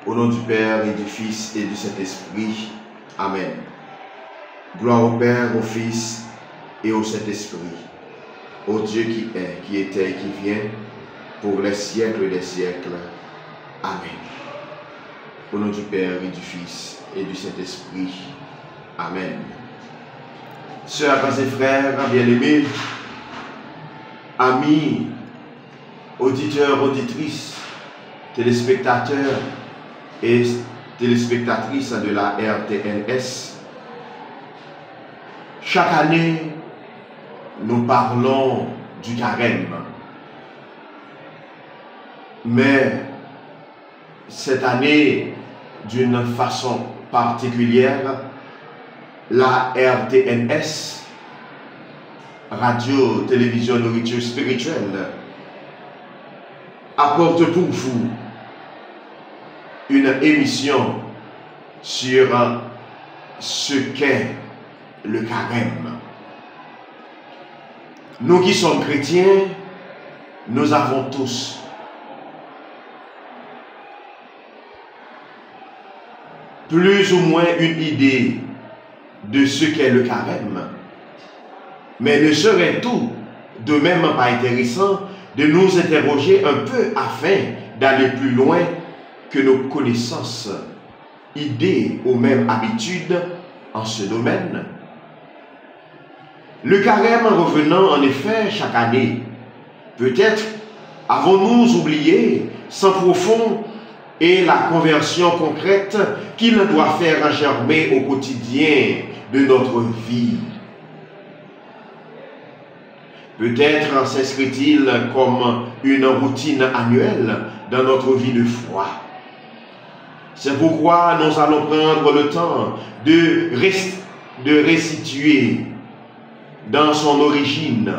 Au nom du Père et du Fils et du Saint-Esprit. Amen. Gloire au Père, au Fils et au Saint-Esprit. Au Dieu qui est, qui était et qui vient, pour les siècles des siècles. Amen. Au nom du Père et du Fils et du Saint-Esprit. Amen. Sœurs et frères bien-aimés, amis, auditeurs, auditrices, téléspectateurs et téléspectatrices de la RTNS, chaque année, nous parlons du carême. Mais cette année, d'une façon particulière, la RTNS, Radio Télévision Nourriture Spirituelle, apporte pour vous une émission sur ce qu'est le carême. Nous qui sommes chrétiens, nous avons tous plus ou moins une idée de ce qu'est le carême. Mais ne serait tout de même pas intéressant de nous interroger un peu afin d'aller plus loin que nos connaissances, idées ou même habitudes en ce domaine. Le carême revenant en effet chaque année, peut-être avons-nous oublié sans profond et la conversion concrète qu'il doit faire germer au quotidien de notre vie. Peut-être s'inscrit-il comme une routine annuelle dans notre vie de foi. C'est pourquoi nous allons prendre le temps de restituer dans son origine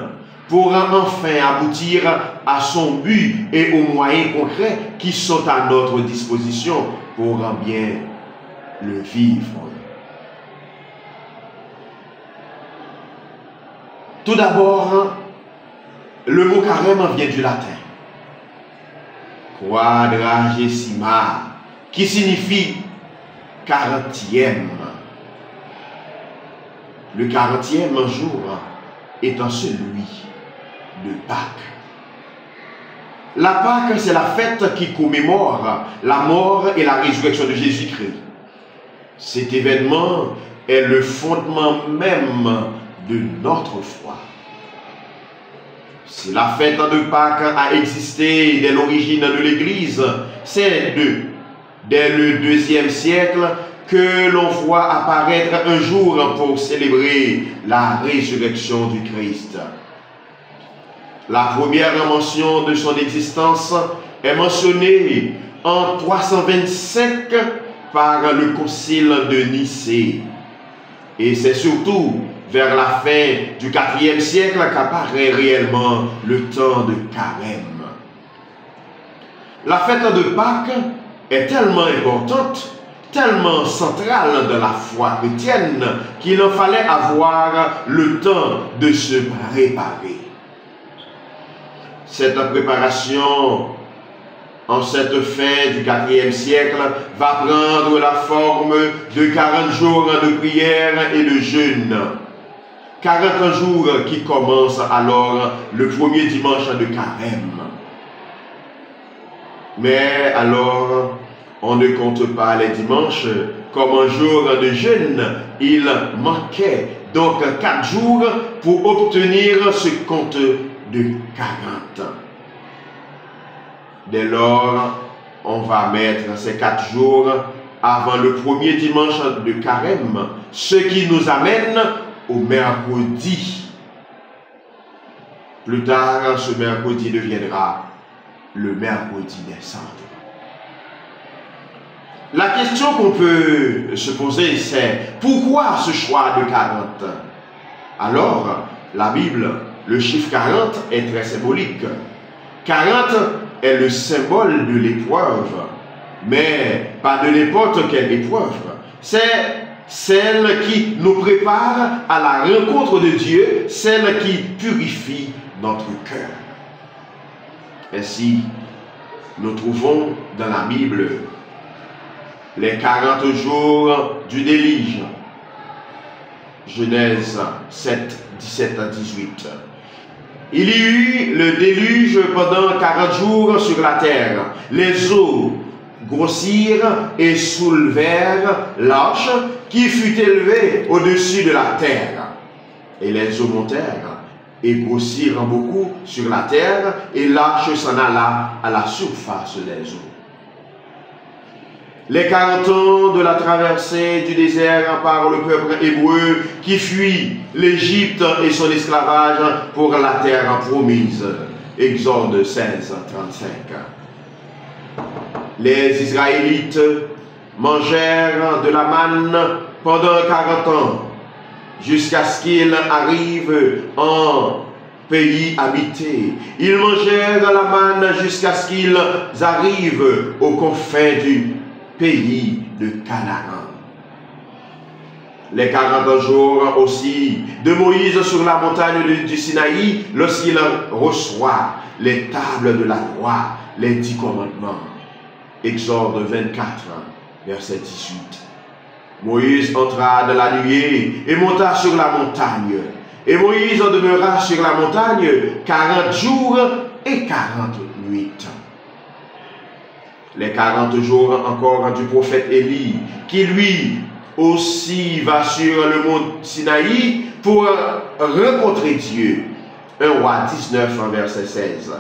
pour enfin aboutir à son but et aux moyens concrets qui sont à notre disposition pour bien le vivre. Tout d'abord, le mot carême vient du latin quadragesima, qui signifie 40e. Le 40e jour étant celui de Pâques. La Pâques, c'est la fête qui commémore la mort et la résurrection de Jésus-Christ. Cet événement est le fondement même de notre foi. Si la fête de Pâques a existé dès l'origine de l'Église, c'est dès le IIe siècle que l'on voit apparaître un jour pour célébrer la résurrection du Christ. La première mention de son existence est mentionnée en 325 par le concile de Nicée. Et c'est surtout vers la fin du IVe siècle qu'apparaît réellement le temps de carême. La fête de Pâques est tellement importante, tellement centrale dans la foi chrétienne, qu'il en fallait avoir le temps de se préparer. Cette préparation, en cette fin du IVe siècle, va prendre la forme de 40 jours de prière et de jeûne. 40 jours qui commencent alors le premier dimanche de carême. Mais alors, on ne compte pas les dimanches comme un jour de jeûne. Il manquait donc 4 jours pour obtenir ce compte de 40. Dès lors, on va mettre ces 4 jours avant le premier dimanche de carême, ce qui nous amène au mercredi. Plus tard, ce mercredi deviendra le mercredi des cendres. La question qu'on peut se poser, c'est pourquoi ce choix de 40? Alors, la Bible, le chiffre 40 est très symbolique. 40 est le symbole de l'épreuve, mais pas de n'importe quelle épreuve. C'est celle qui nous prépare à la rencontre de Dieu, celle qui purifie notre cœur. Ainsi, nous trouvons dans la Bible les 40 jours du déluge. Genèse 7, 17 à 18. Il y eut le déluge pendant 40 jours sur la terre. Les eaux grossirent et soulevèrent l'arche qui fut élevée au-dessus de la terre. Et les eaux montèrent et grossirent beaucoup sur la terre, et l'arche s'en alla à la surface des eaux. Les 40 ans de la traversée du désert par le peuple hébreu qui fuit l'Égypte et son esclavage pour la terre promise. Exode 16, 35. Les Israélites mangèrent de la manne pendant 40 ans, jusqu'à ce qu'ils arrivent en pays habité. Ils mangèrent la manne jusqu'à ce qu'ils arrivent aux confins du pays de Canaan. Les 40 jours aussi de Moïse sur la montagne du Sinaï, lorsqu'il reçoit les tables de la loi, les 10 commandements. Exode 24, verset 18. Moïse entra de la nuée et monta sur la montagne. Et Moïse demeura sur la montagne 40 jours et 40 nuits. Les 40 jours encore du prophète Élie, qui lui aussi va sur le mont Sinaï pour rencontrer Dieu. 1 Roi 19, verset 16.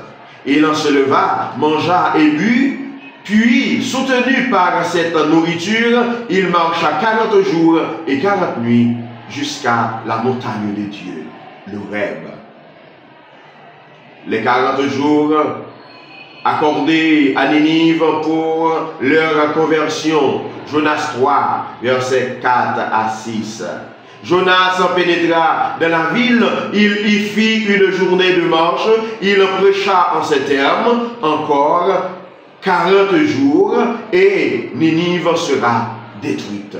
Il en se leva, mangea et but, puis, soutenu par cette nourriture, il marcha 40 jours et 40 nuits jusqu'à la montagne de Dieu, l'Horeb. Les 40 jours accordés à Ninive pour leur conversion. Jonas 3, versets 4 à 6. Jonas pénétra dans la ville, il y fit une journée de marche, il prêcha en ces termes, encore 40 jours, et Ninive sera détruite.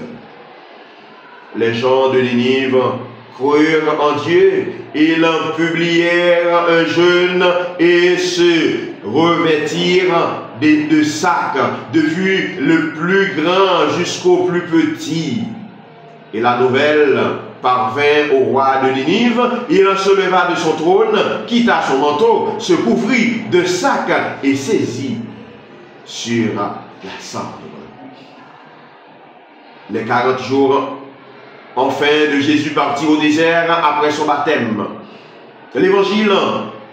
Les gens de Ninive crurent en Dieu, ils publièrent un jeûne et se revêtirent de sacs, depuis le plus grand jusqu'au plus petit. Et la nouvelle parvint au roi de Ninive, il se leva de son trône, quitta son manteau, se couvrit de sacs et saisit sur la cendre. Les 40 jours enfin de Jésus parti au désert après son baptême. L'évangile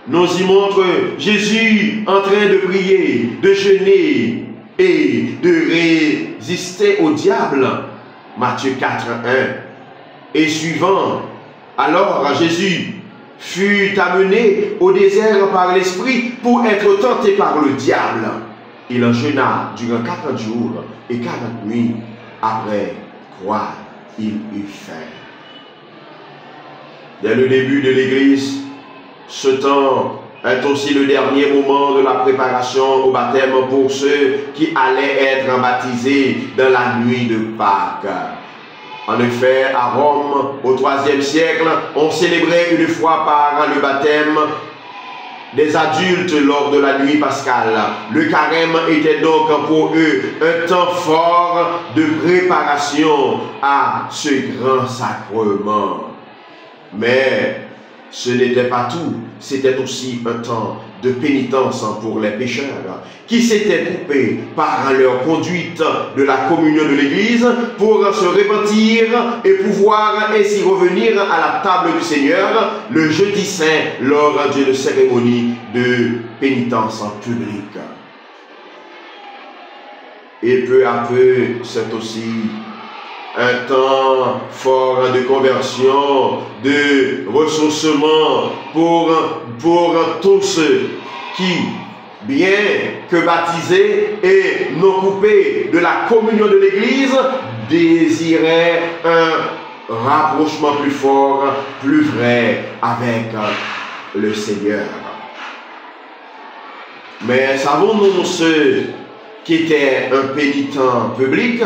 nous y montre Jésus en train de prier, de jeûner et de résister au diable. Matthieu 4, 1 et suivant. Alors Jésus fut amené au désert par l'Esprit pour être tenté par le diable. Il en jeûna durant 40 jours et 40 nuits, après quoi il eut faim. Dès le début de l'Église, ce temps est aussi le dernier moment de la préparation au baptême pour ceux qui allaient être baptisés dans la nuit de Pâques. En effet, à Rome, au IIIe siècle, on célébrait une fois par an le baptême des adultes lors de la nuit pascale. Le carême était donc pour eux un temps fort de préparation à ce grand sacrement. Mais ce n'était pas tout, c'était aussi un temps de pénitence pour les pécheurs qui s'étaient coupés par leur conduite de la communion de l'Église pour se repentir et pouvoir ainsi revenir à la table du Seigneur le jeudi saint lors d'une cérémonie de pénitence publique. Et peu à peu, c'est aussi un temps fort de conversion, de ressourcement pour tous ceux qui, bien que baptisés et non coupés de la communion de l'Église, désiraient un rapprochement plus fort, plus vrai avec le Seigneur. Mais savons-nous ceux qui étaient un pénitent public?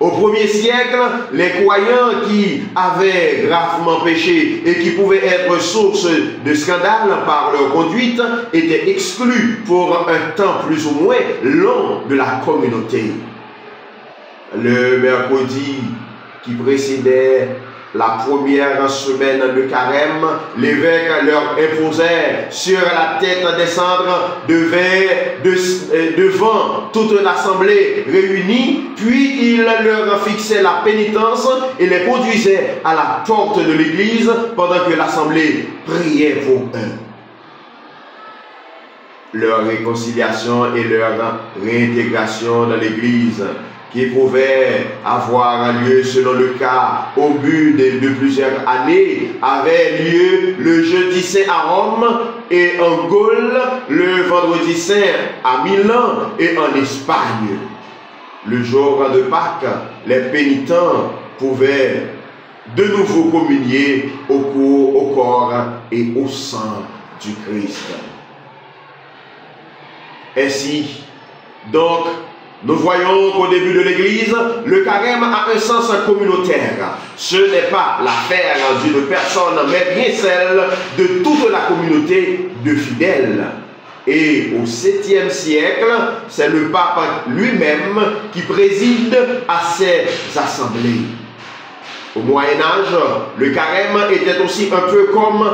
Au 1er siècle, les croyants qui avaient gravement péché et qui pouvaient être source de scandale par leur conduite étaient exclus pour un temps plus ou moins long de la communauté. le mercredi qui précédait la première semaine de carême, l'évêque leur imposait sur la tête des cendres devant toute l'assemblée réunie, puis il leur fixait la pénitence et les conduisait à la porte de l'église pendant que l'assemblée priait pour eux. Leur réconciliation et leur réintégration dans l'église, qui pouvait avoir lieu selon le cas au but de plusieurs années, avait lieu le jeudi saint à Rome et en Gaule, le vendredi saint à Milan et en Espagne. Le jour de Pâques, les pénitents pouvaient de nouveau communier au corps et au sang du Christ. Ainsi, donc, nous voyons qu'au début de l'Église, le carême a un sens communautaire. Ce n'est pas l'affaire d'une personne, mais bien celle de toute la communauté de fidèles. Et au 7e siècle, c'est le pape lui-même qui préside à ces assemblées. Au Moyen-Âge, le carême était aussi un peu comme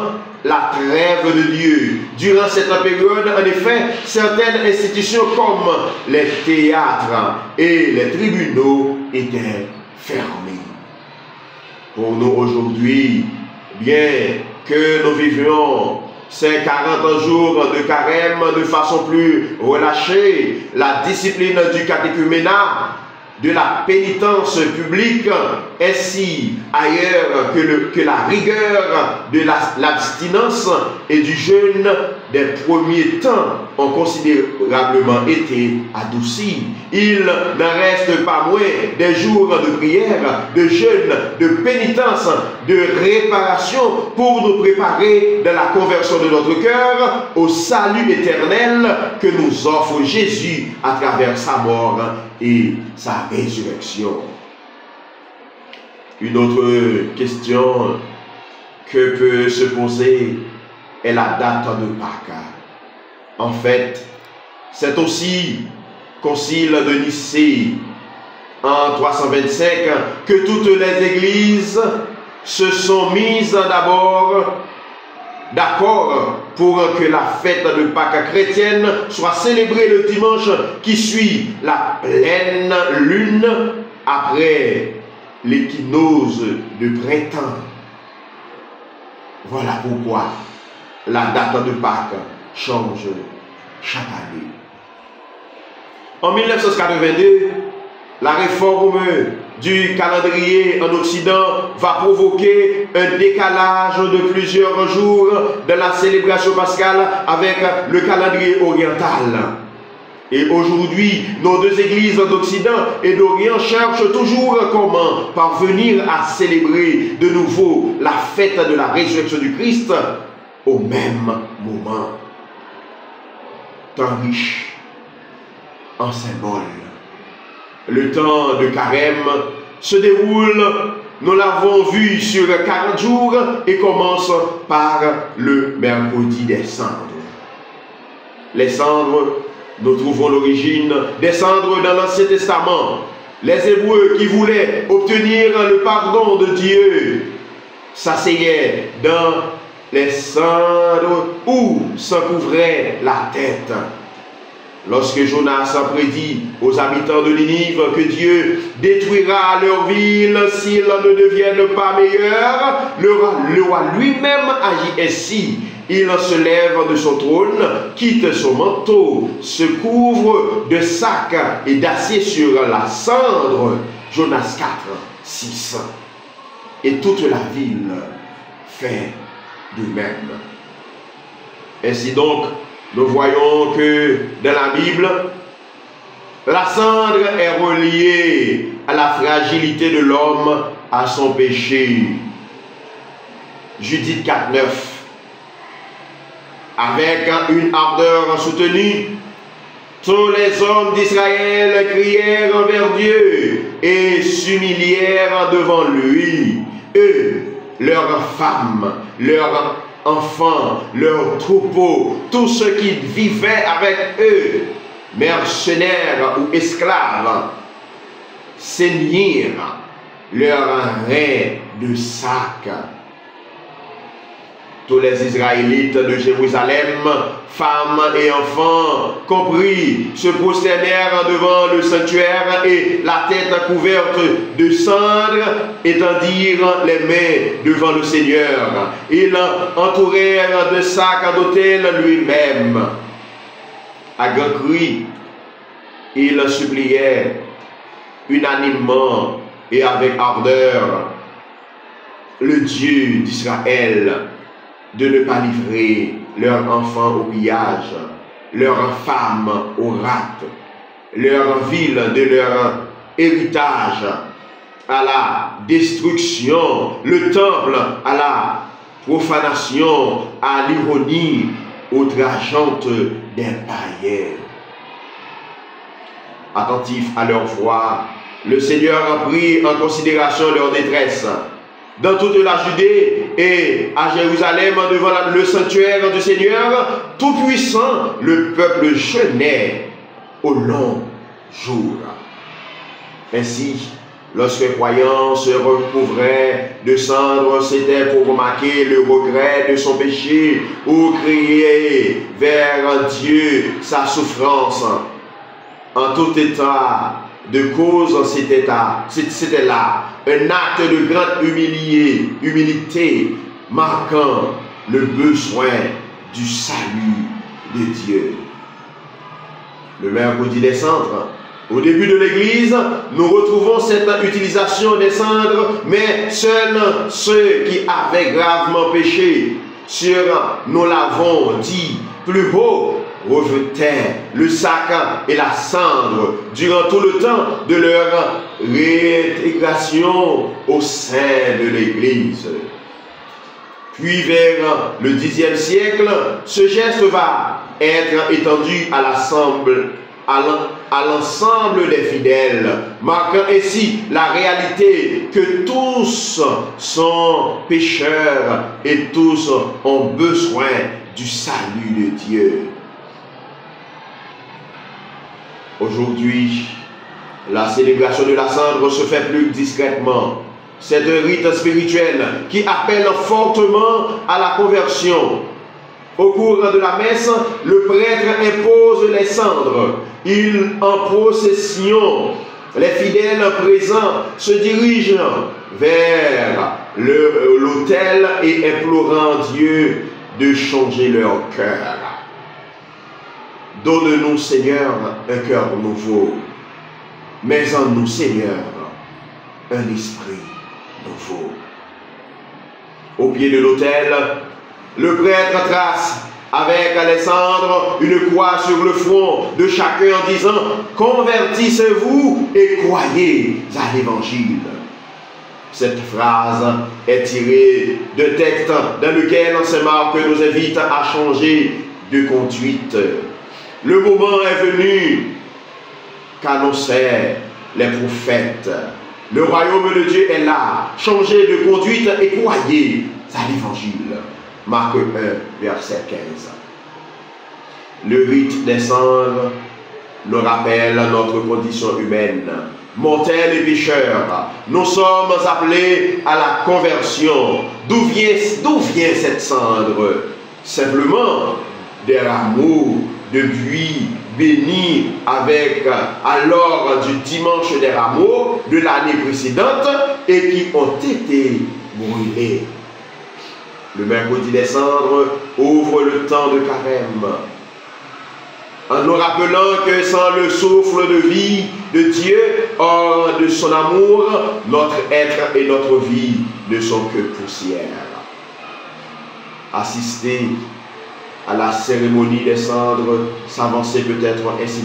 la trêve de Dieu. Durant cette période, en effet, certaines institutions comme les théâtres et les tribunaux étaient fermés. Pour nous aujourd'hui, bien que nous vivions ces 40 jours de carême de façon plus relâchée, la discipline du catéchuménat, de la pénitence publique, ainsi ailleurs que la rigueur de l'abstinence et du jeûne des premiers temps ont considérablement été adoucis. Il n'en reste pas moins des jours de prière, de jeûne, de pénitence, de réparation pour nous préparer dans la conversion de notre cœur au salut éternel que nous offre Jésus à travers sa mort et sa résurrection. Une autre question que peut se poser est la date de Pâques. En fait, c'est aussi Concile de Nicée en 325 que toutes les églises se sont mises d'abord d'accord pour que la fête de Pâques chrétienne soit célébrée le dimanche qui suit la pleine lune après l'équinoxe de printemps. Voilà pourquoi la date de Pâques change chaque année. En 1982, la réforme du calendrier en Occident va provoquer un décalage de plusieurs jours de la célébration pascale avec le calendrier oriental. Et aujourd'hui, nos deux églises d'Occident et d'Orient cherchent toujours comment parvenir à célébrer de nouveau la fête de la résurrection du Christ au même moment. Temps riche en symboles. Le temps de carême se déroule, nous l'avons vu, sur 40 jours et commence par le mercredi des cendres. Les cendres, nous trouvons l'origine des cendres dans l'Ancien Testament. Les Hébreux qui voulaient obtenir le pardon de Dieu s'asseyaient dans les cendres où s'en couvrait la tête. Lorsque Jonas prédit aux habitants de Ninive que Dieu détruira leur ville s'ils ne deviennent pas meilleurs, le roi lui-même agit ainsi. Il se lève de son trône, quitte son manteau, se couvre de sacs et d'acier sur la cendre. Jonas 4, 6. Et toute la ville fait de même. Ainsi donc, nous voyons que dans la Bible, la cendre est reliée à la fragilité de l'homme, à son péché. Judith 4, 9. Avec une ardeur soutenue, tous les hommes d'Israël crièrent vers Dieu et s'humilièrent devant lui. Eux, leurs femmes, leurs enfants, leurs troupeaux, tous ceux qui vivaient avec eux, mercenaires ou esclaves, ceignir leur rein de sac. Tous les Israélites de Jérusalem, femmes et enfants compris, se prosternèrent devant le sanctuaire et la tête couverte de cendres étendirent les mains devant le Seigneur. Ils entourèrent de sacs d'autel lui-même. À grand cri, ils suppliaient unanimement et avec ardeur le Dieu d'Israël de ne pas livrer leurs enfants au pillage, leurs femmes au rapt, leurs villes de leur héritage à la destruction, le temple à la profanation, à l'ironie outrageante des païens. Attentif à leur voix, le Seigneur a pris en considération leur détresse. Dans toute la Judée et à Jérusalem, devant le sanctuaire du Seigneur, tout-puissant, le peuple jeûnait au long jour. Ainsi, lorsque les croyants se recouvraient de cendres, c'était pour remarquer le regret de son péché ou crier vers Dieu sa souffrance. En tout état de cause, c'était là un acte de grande humilité, marquant le besoin du salut de Dieu. Le mercredi des cendres, au début de l'Église, nous retrouvons cette utilisation des cendres, mais seuls ceux qui avaient gravement péché, nous l'avons dit plus haut, revêtaient le sac et la cendre durant tout le temps de leur réintégration au sein de l'Église. Puis vers le Xe siècle, ce geste va être étendu à l'ensemble des fidèles, marquant ainsi la réalité que tous sont pécheurs et tous ont besoin du salut de Dieu. Aujourd'hui, la célébration de la cendre se fait plus discrètement. C'est un rite spirituel qui appelle fortement à la conversion. Au cours de la messe, le prêtre impose les cendres. Il en procession. Les fidèles présents se dirigent vers l'autel et implorant Dieu de changer leur cœur. Donne-nous, Seigneur, un cœur nouveau. Mais en nous, Seigneur, un esprit nouveau. Au pied de l'autel, le prêtre trace avec les cendres une croix sur le front de chacun en disant « Convertissez-vous et croyez à l'Évangile ». Cette phrase est tirée d'un texte dans lequel Saint Marc nous invite à changer de conduite. Le moment est venu qu'annonçaient les prophètes. Le royaume de Dieu est là. Changez de conduite et croyez à l'Évangile. Marc 1, verset 15. Le rite des cendres nous rappelle notre condition humaine. Mortels et pécheurs, nous sommes appelés à la conversion. D'où vient cette cendre? Simplement des rameaux de buis bénis avec alors du dimanche des rameaux de l'année précédente et qui ont été brûlés. Le mercredi des cendres ouvre le temps de carême, en nous rappelant que sans le souffle de vie de Dieu, hors de son amour, notre être et notre vie ne sont que poussière. Assister à la cérémonie des cendres, s'avancer peut-être ainsi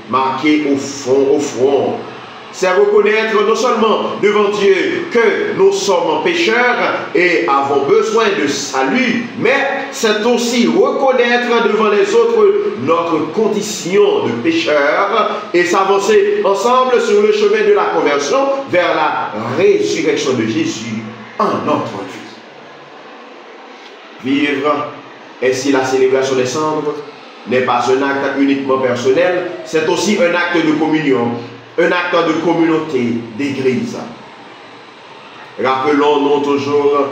marqué au front, c'est reconnaître non seulement devant Dieu que nous sommes pécheurs et avons besoin de salut, mais c'est aussi reconnaître devant les autres notre condition de pécheur et s'avancer ensemble sur le chemin de la conversion vers la résurrection de Jésus en notre vie. Vivre ainsi la célébration des cendres n'est pas un acte uniquement personnel, c'est aussi un acte de communion un acte de communauté, d'église. Rappelons-nous toujours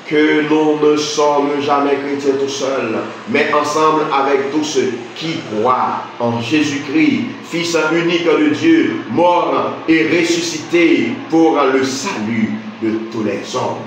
que nous ne sommes jamais chrétiens tout seuls, mais ensemble avec tous ceux qui croient en Jésus-Christ, Fils unique de Dieu, mort et ressuscité pour le salut de tous les hommes.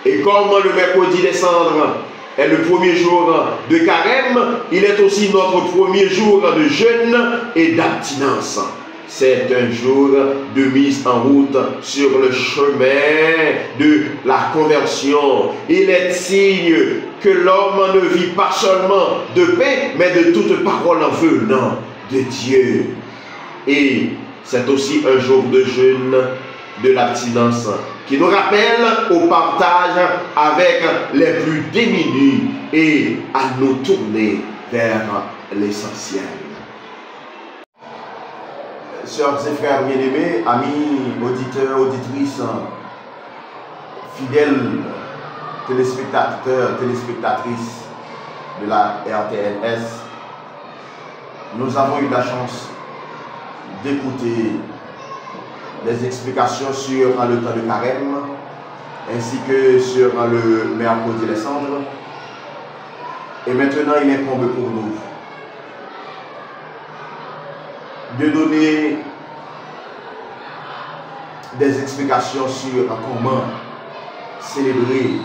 Et comme le mercredi des cendres est le premier jour de carême, il est aussi notre premier jour de jeûne et d'abstinence. C'est un jour de mise en route sur le chemin de la conversion. Il est signe que l'homme ne vit pas seulement de paix, mais de toute parole venant de Dieu. Et c'est aussi un jour de jeûne de l'abstinence qui nous rappelle au partage avec les plus démunis et à nous tourner vers l'essentiel. Sœurs et frères bien-aimés, amis, auditeurs, auditrices, fidèles téléspectateurs, téléspectatrices de la RTNS, nous avons eu la chance d'écouter des explications sur le temps de carême, ainsi que sur le mercredi des cendres. Et maintenant, il incombe pour nous de donner des explications sur comment célébrer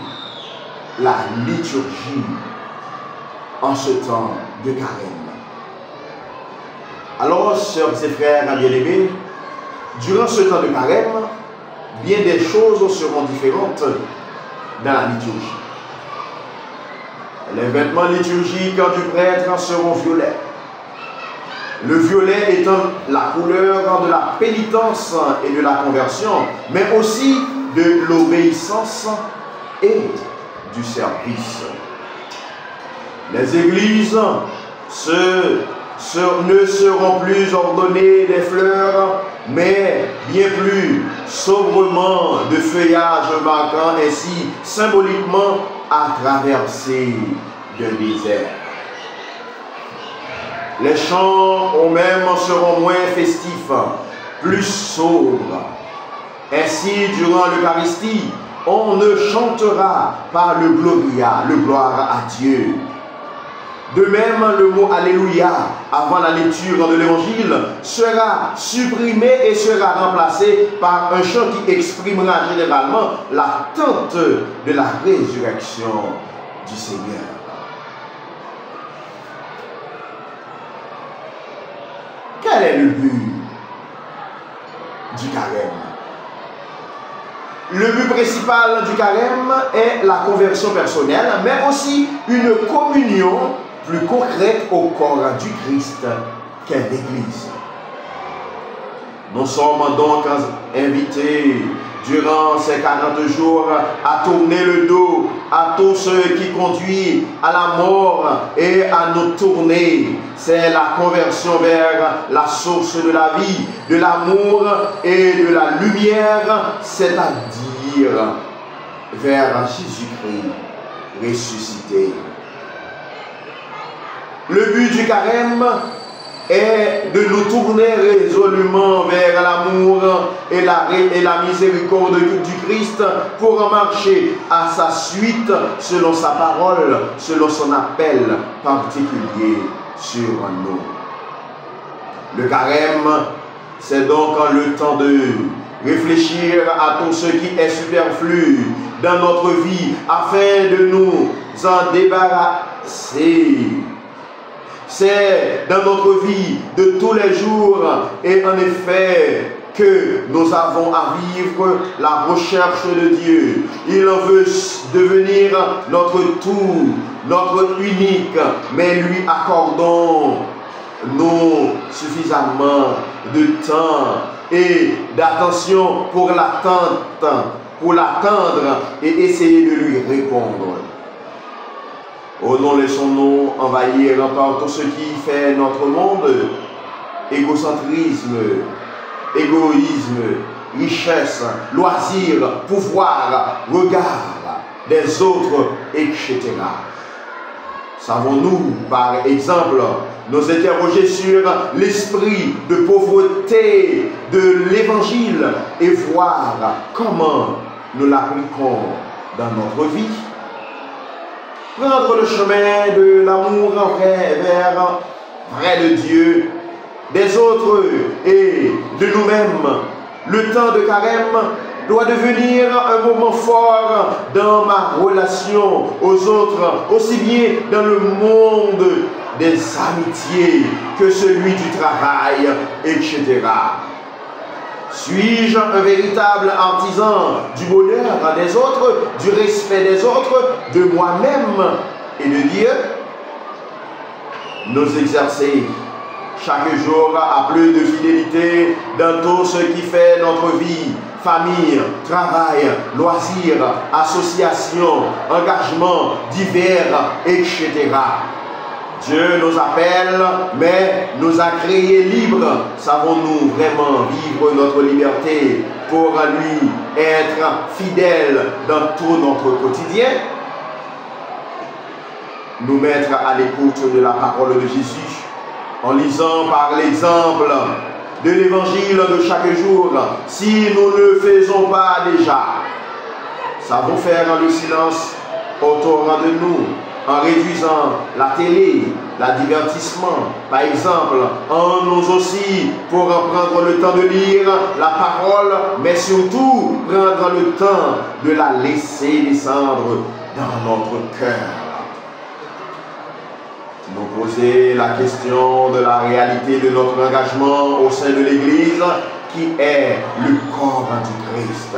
la liturgie en ce temps de carême. Alors, sœurs et frères bien-aimés, durant ce temps de carême, bien des choses seront différentes dans la liturgie. Les vêtements liturgiques du prêtre seront violets. Le violet étant la couleur de la pénitence et de la conversion, mais aussi de l'obéissance et du service. Les églises ne seront plus ordonnées des fleurs, mais bien plus sobrement de feuillages marquant ainsi symboliquement à traverser le désert. Les chants eux-mêmes seront moins festifs, plus sobres. Ainsi, durant l'Eucharistie, on ne chantera pas le Gloria, le gloire à Dieu. De même, le mot Alléluia, avant la lecture de l'Évangile, sera supprimé et sera remplacé par un chant qui exprimera généralement l'attente de la résurrection du Seigneur. Quel est le but du carême? Le but principal du carême est la conversion personnelle, mais aussi une communion plus concrète au corps du Christ qu'est l'Église. Nous sommes donc invités durant ces 40 jours à tourner le dos à tout ce qui conduit à la mort et à nous tourner. C'est la conversion vers la source de la vie, de l'amour et de la lumière, c'est-à-dire vers Jésus-Christ ressuscité. Le but du carême est de nous tourner résolument vers l'amour et la miséricorde du Christ pour marcher à sa suite selon sa parole, selon son appel particulier sur nous. Le carême, c'est donc le temps de réfléchir à tout ce qui est superflu dans notre vie afin de nous en débarrasser. C'est dans notre vie de tous les jours et en effet que nous avons à vivre la recherche de Dieu. Il en veut devenir notre tout, notre unique, mais lui accordons-nous suffisamment de temps et d'attention pour l'attendre et essayer de lui répondre. Oh non, laissons-nous envahir par tout ce qui fait notre monde, égocentrisme, égoïsme, richesse, loisir, pouvoir, regard des autres, etc. Savons-nous, par exemple, nous interroger sur l'esprit de pauvreté de l'Évangile et voir comment nous l'appliquons dans notre vie? Prendre le chemin de l'amour vers près de Dieu, des autres et de nous-mêmes. Le temps de carême doit devenir un moment fort dans ma relation aux autres, aussi bien dans le monde des amitiés que celui du travail, etc. Suis-je un véritable artisan du bonheur des autres, du respect des autres, de moi-même et de Dieu? Nous exercer chaque jour à plus de fidélité dans tout ce qui fait notre vie, famille, travail, loisirs, associations, engagements divers, etc. Dieu nous appelle, mais nous a créés libres. Savons-nous vraiment vivre notre liberté pour lui être fidèles dans tout notre quotidien? Nous mettre à l'écoute de la parole de Jésus en lisant par l'exemple de l'évangile de chaque jour, si nous ne le faisons pas déjà. Savons faire le silence autour de nous, en réduisant la télé, le divertissement, par exemple, en nous aussi pour prendre le temps de lire la parole, mais surtout prendre le temps de la laisser descendre dans notre cœur. Nous poser la question de la réalité de notre engagement au sein de l'Église, qui est le corps du Christ.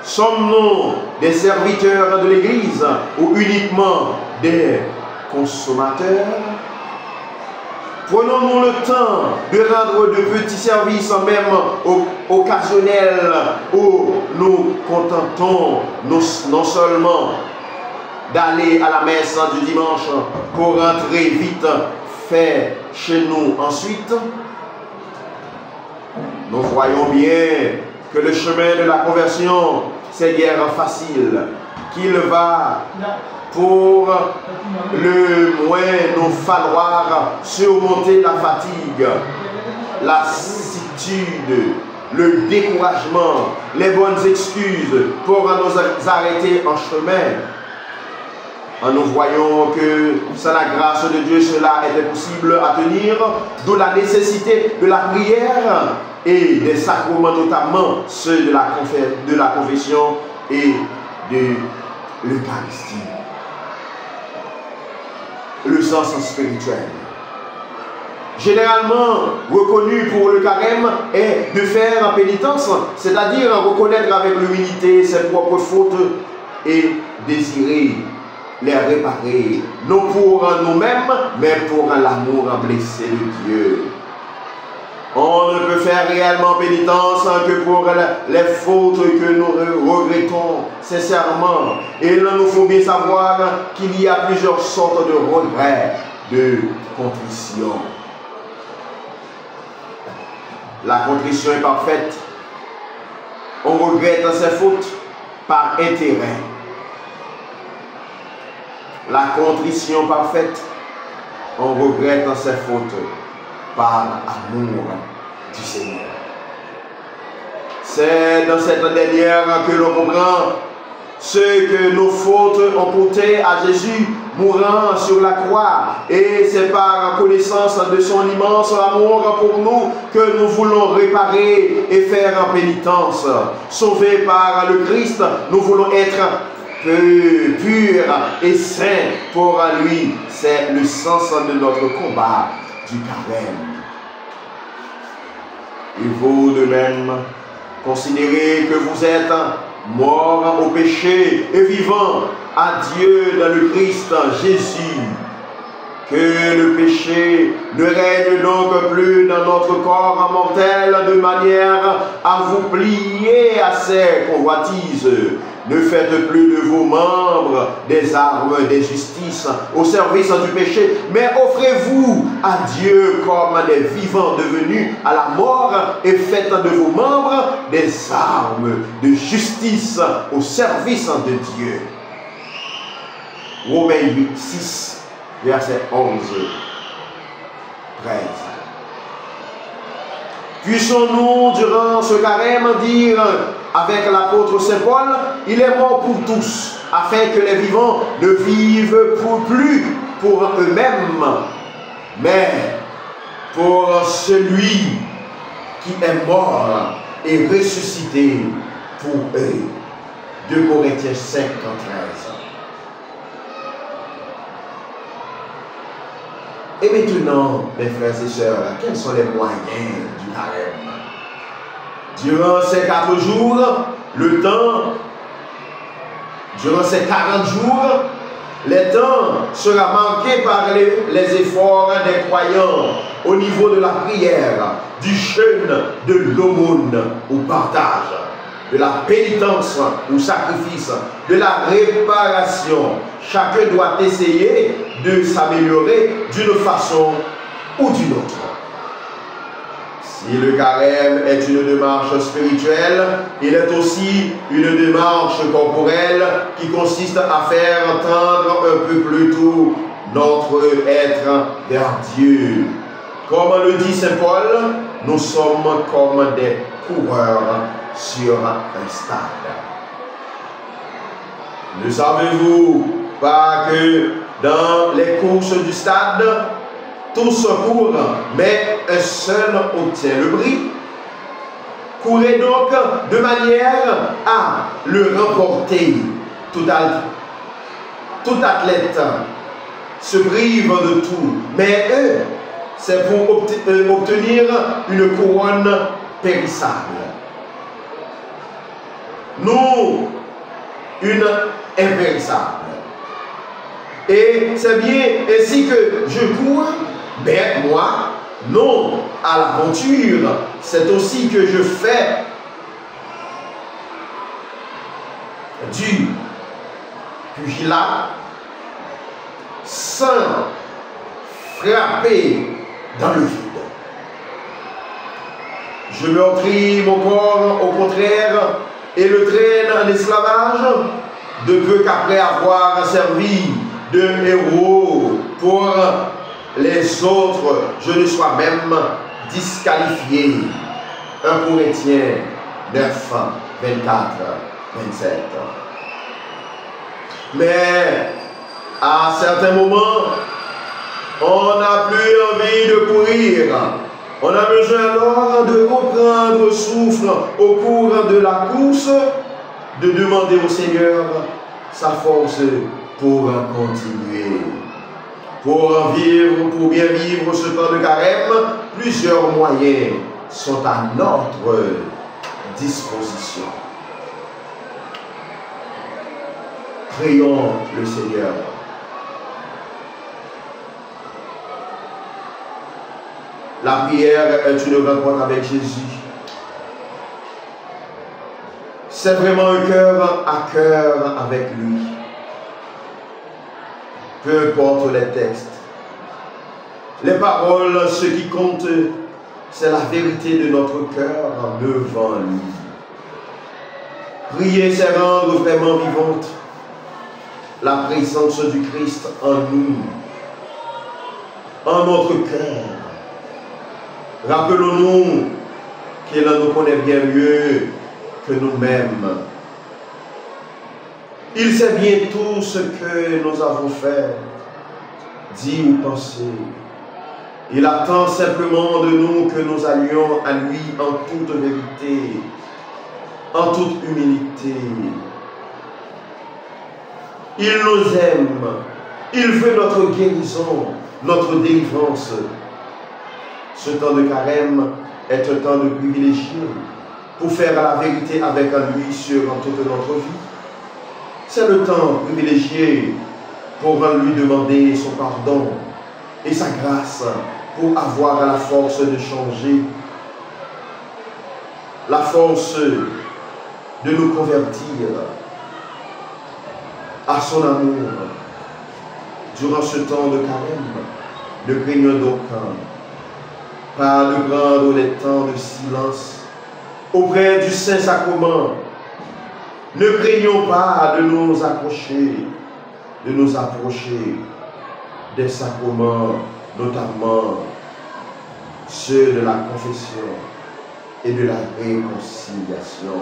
Sommes-nous des serviteurs de l'Église ou uniquement des consommateurs? Prenons-nous le temps de rendre de petits services, même occasionnels, où nous contentons non seulement d'aller à la messe du dimanche pour rentrer vite fait chez nous ensuite? Nous voyons bien que le chemin de la conversion, c'est guère facile, qu'il va pour le moins nous falloir surmonter la fatigue, la lassitude, le découragement, les bonnes excuses pour nous arrêter en chemin. Nous voyons que sans la grâce de Dieu, cela était possible à tenir, d'où la nécessité de la prière et des sacrements, notamment ceux de la confession et de l'Eucharistie. Le sens spirituel, généralement reconnu pour le carême, est de faire pénitence, c'est-à-dire reconnaître avec l'humilité ses propres fautes et désirer les réparer, non pour nous-mêmes, mais pour l'amour blessé de Dieu. On ne peut faire réellement pénitence que pour les fautes que nous regrettons sincèrement. Et il nous faut bien savoir qu'il y a plusieurs sortes de regrets, de contrition. La contrition est parfaite. On regrette ses fautes par intérêt. La contrition parfaite, on regrette ses fautes par amour du Seigneur. C'est dans cette dernière que l'on comprend ce que nos fautes ont coûté à Jésus mourant sur la croix. Et c'est par connaissance de son immense amour pour nous que nous voulons réparer et faire pénitence. Sauvés par le Christ, nous voulons être pur et saint pour lui. C'est le sens de notre combat du carême. Il vous de même considérez que vous êtes mort au péché et vivant à Dieu dans le Christ Jésus. Que le péché ne règne donc plus dans notre corps mortel de manière à vous plier à ses convoitises. Ne faites plus de vos membres des armes d'injustice au service du péché, mais offrez-vous à Dieu comme des vivants devenus à la mort et faites de vos membres des armes de justice au service de Dieu. Romains 8, 6. verset 11, 13. Puissons-nous, durant ce carême, dire avec l'apôtre Saint Paul, il est mort pour tous, afin que les vivants ne vivent plus pour eux-mêmes, mais pour celui qui est mort et ressuscité pour eux. 2 Corinthiens 5, 13. Et maintenant, mes frères et sœurs, quels sont les moyens du carême? Durant ces 4 jours, le temps, durant ces 40 jours, le temps sera marqué par les efforts des croyants au niveau de la prière, du jeûne, de l'aumône au partage, de la pénitence ou sacrifice, de la réparation. Chacun doit essayer de s'améliorer d'une façon ou d'une autre. Si le carême est une démarche spirituelle, il est aussi une démarche corporelle qui consiste à faire tendre un peu plus tôt notre être vers Dieu. Comme le dit Saint Paul, nous sommes comme des coureurs sur un stade. Ne savez-vous pas que dans les courses du stade, tous courent, mais un seul obtient le prix? Courez donc de manière à le remporter. Tout athlète se prive de tout, mais eux, c'est pour obtenir une couronne périssable. Nous, une impérissable. Et c'est bien ainsi que je cours, mais moi, non à l'aventure. C'est aussi que je fais du pugilat sans frapper dans le vide. Je meurtris mon corps au contraire et le traîne en esclavage, de peu qu'après avoir servi de héros pour les autres, je ne sois même disqualifié. 1 Corinthiens 9, 24, 27. Mais à certains moments, on n'a plus envie de courir. On a besoin alors de reprendre souffle au cours de la course, de demander au Seigneur sa force pour continuer. Pour bien vivre ce temps de carême, plusieurs moyens sont à notre disposition. Prions le Seigneur. La prière est une rencontre avec Jésus. C'est vraiment un cœur à cœur avec lui. Peu importe les textes, les paroles, ce qui compte, c'est la vérité de notre cœur devant lui. Prier, c'est rendre vraiment vivante la présence du Christ en nous, en notre cœur. Rappelons-nous qu'il nous connaît bien mieux que nous-mêmes. Il sait bien tout ce que nous avons fait, dit ou pensé. Il attend simplement de nous que nous allions à lui en toute vérité, en toute humilité. Il nous aime. Il veut notre guérison, notre délivrance. Ce temps de carême est un temps de privilégié pour faire la vérité avec lui sur toute notre vie. C'est le temps privilégié pour lui demander son pardon et sa grâce pour avoir la force de changer, la force de nous convertir à son amour. Durant ce temps de carême, ne craignons d'aucun, pas de prendre des temps de silence auprès du Saint-Sacrement. Ne craignons pas de nous approcher des sacrements, notamment ceux de la confession et de la réconciliation.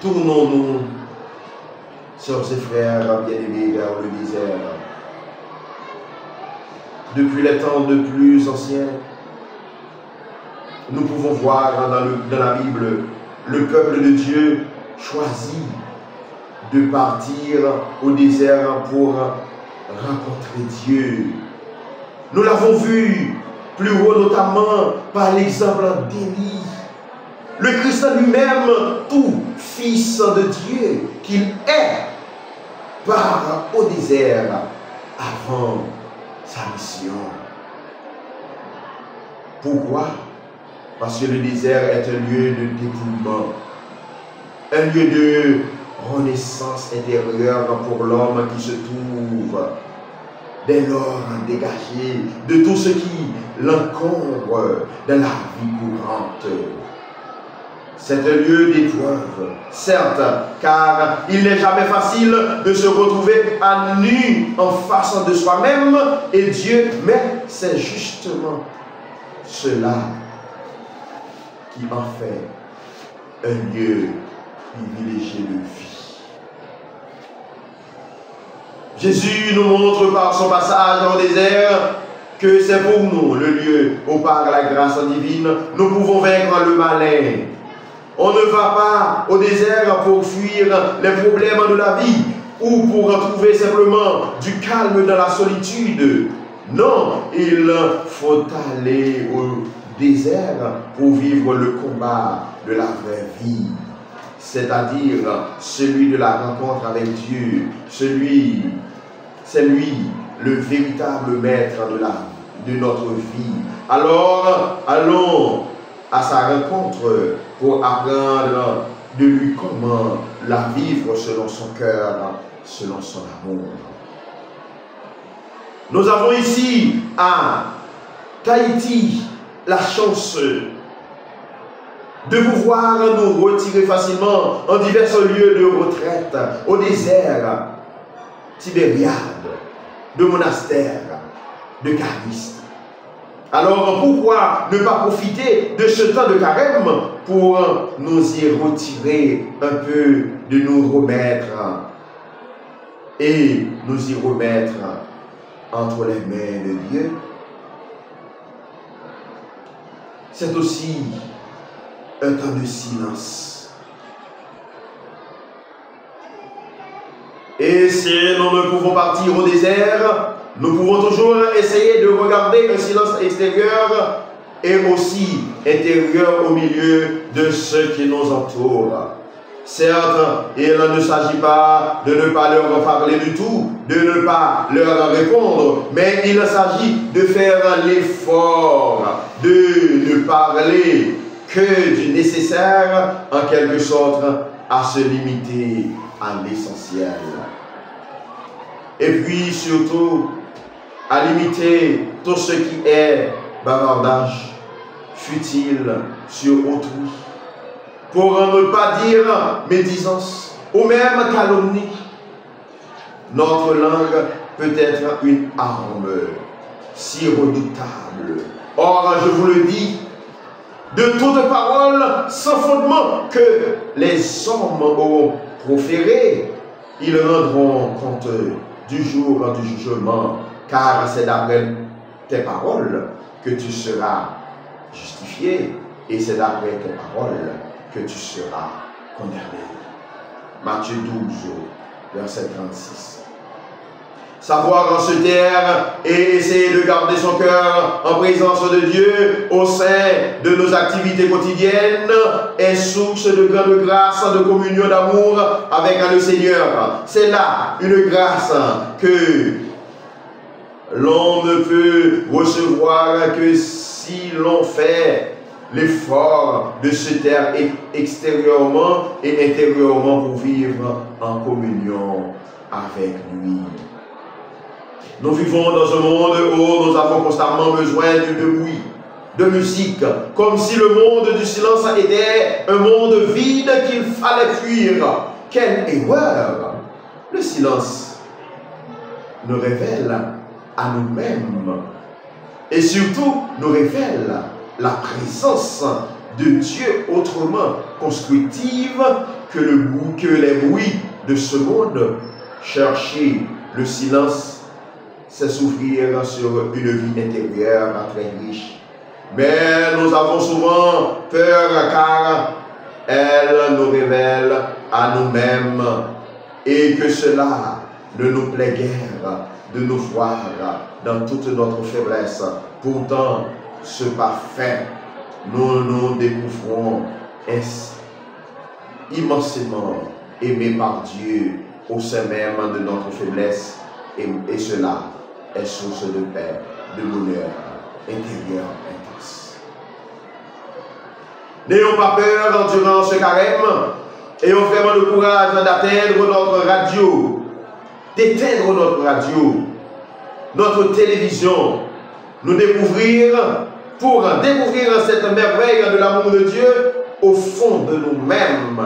Tournons-nous, sœurs et frères bien-aimés, vers le désert. Depuis les temps de plus anciens, nous pouvons voir dans la Bible le peuple de Dieu choisit de partir au désert pour rencontrer Dieu. Nous l'avons vu plus haut, notamment par l'exemple d'Élie. Le Christ lui-même, tout fils de Dieu qu'il est, part au désert avant sa mission. Pourquoi? Parce que le désert est un lieu de dépouillement, un lieu de renaissance intérieure pour l'homme qui se trouve dès lors dégagé de tout ce qui l'encombre dans la vie courante. C'est un lieu d'épreuve, certes, car il n'est jamais facile de se retrouver à nu en face de soi-même et Dieu, mais c'est justement cela qui en fait un lieu privilégié de vie. Jésus nous montre par son passage au désert que c'est pour nous le lieu où par la grâce divine nous pouvons vaincre le malin. On ne va pas au désert pour fuir les problèmes de la vie ou pour trouver simplement du calme dans la solitude. Non, il faut aller au désert pour vivre le combat de la vraie vie, c'est-à-dire celui de la rencontre avec Dieu. C'est lui le véritable maître de notre vie. Alors, allons à sa rencontre pour apprendre de lui comment la vivre selon son cœur, selon son amour. Nous avons ici à Tahiti la chance de pouvoir nous retirer facilement en divers lieux de retraite, au désert, Tibériade, de monastères, de caristes. Alors pourquoi ne pas profiter de ce temps de carême pour nous y retirer un peu, de nous remettre et nous y remettre entre les mains de Dieu? C'est aussi un temps de silence. Et si nous ne pouvons partir au désert, nous pouvons toujours essayer de regarder un silence extérieur et aussi intérieur au milieu de ceux qui nous entourent. Certes, il ne s'agit pas de ne pas leur parler du tout, de ne pas leur répondre, mais il s'agit de faire l'effort de ne parler que du nécessaire, en quelque sorte, à se limiter à l'essentiel. Et puis surtout, à limiter tout ce qui est bavardage futile sur autrui, pour ne pas dire médisance ou même calomnie. Notre langue peut être une arme si redoutable. Or, je vous le dis, de toute parole sans fondement que les hommes auront proféré, ils rendront compte du jour du jugement, car c'est d'après tes paroles que tu seras justifié, et c'est d'après tes paroles que tu seras condamné. Matthieu 12, verset 36. Savoir se taire et essayer de garder son cœur en présence de Dieu au sein de nos activités quotidiennes est source de grande grâce, de communion, d'amour avec le Seigneur. C'est là une grâce que l'on ne peut recevoir que si l'on fait l'effort de se taire extérieurement et intérieurement pour vivre en communion avec lui. Nous vivons dans un monde où nous avons constamment besoin de bruit, de musique, comme si le monde du silence était un monde vide qu'il fallait fuir. Quelle erreur! Le silence nous révèle à nous-mêmes et surtout nous révèle la présence de Dieu autrement constructive que les bruits de ce monde. Chercher le silence, c'est s'ouvrir sur une vie intérieure très riche. Mais nous avons souvent peur car elle nous révèle à nous-mêmes et que cela ne nous plaît guère de nous voir dans toute notre faiblesse. Pourtant, ce parfait, nous nous découvrons immensément aimés par Dieu au sein même de notre faiblesse et cela est source de paix, de bonheur intérieur intense. N'ayons pas peur durant ce carême, ayons vraiment le courage d'atteindre notre radio, d'éteindre notre radio, notre télévision, pour découvrir cette merveille de l'amour de Dieu au fond de nous-mêmes.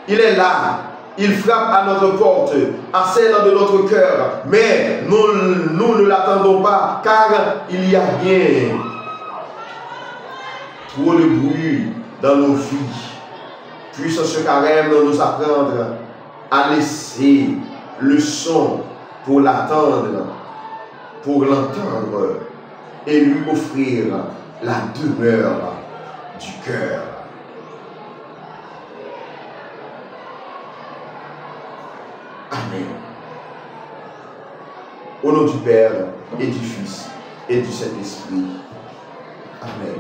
Il est là, il frappe à notre porte, à celle de notre cœur, mais nous ne l'attendons pas, car il y a rien. Trop de bruit dans nos vies. Puisse ce carême nous apprendre à laisser le son pour l'attendre, pour l'entendre et lui offrir la demeure du cœur. Amen. Au nom du Père et du Fils et du Saint-Esprit. Amen.